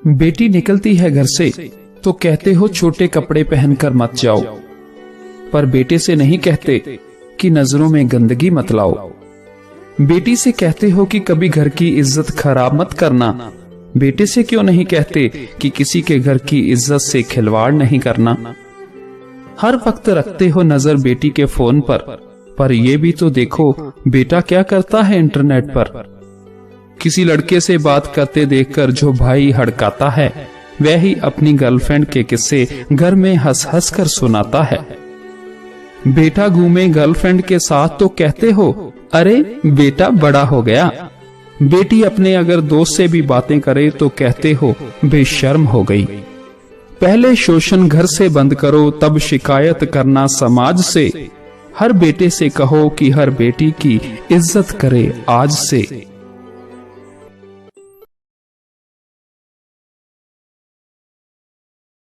बेटी निकलती है घर से तो कहते हो छोटे कपड़े पहनकर मत जाओ, पर बेटे से नहीं कहते कि नजरों में गंदगी मत लाओ। बेटी से कहते हो कि कभी घर की इज्जत खराब मत करना, बेटे से क्यों नहीं कहते कि किसी के घर की इज्जत से खिलवाड़ नहीं करना। हर वक्त रखते हो नजर बेटी के फोन पर यह भी तो देखो बेटा क्या करता है इंटरनेट पर। किसी लड़के से बात करते देखकर जो भाई हड़काता है, वह ही अपनी गर्लफ्रेंड के किस्से घर में हंस हंस कर सुनाता है। बेटा घूमे गर्लफ्रेंड के साथ तो कहते हो अरे बेटा बड़ा हो गया। बेटी अपने अगर दोस्त से भी बातें करे तो कहते हो बेशर्म हो गई। पहले शोषण घर से बंद करो, तब शिकायत करना समाज से। हर बेटे से कहो कि हर बेटी की इज्जत करे आज से।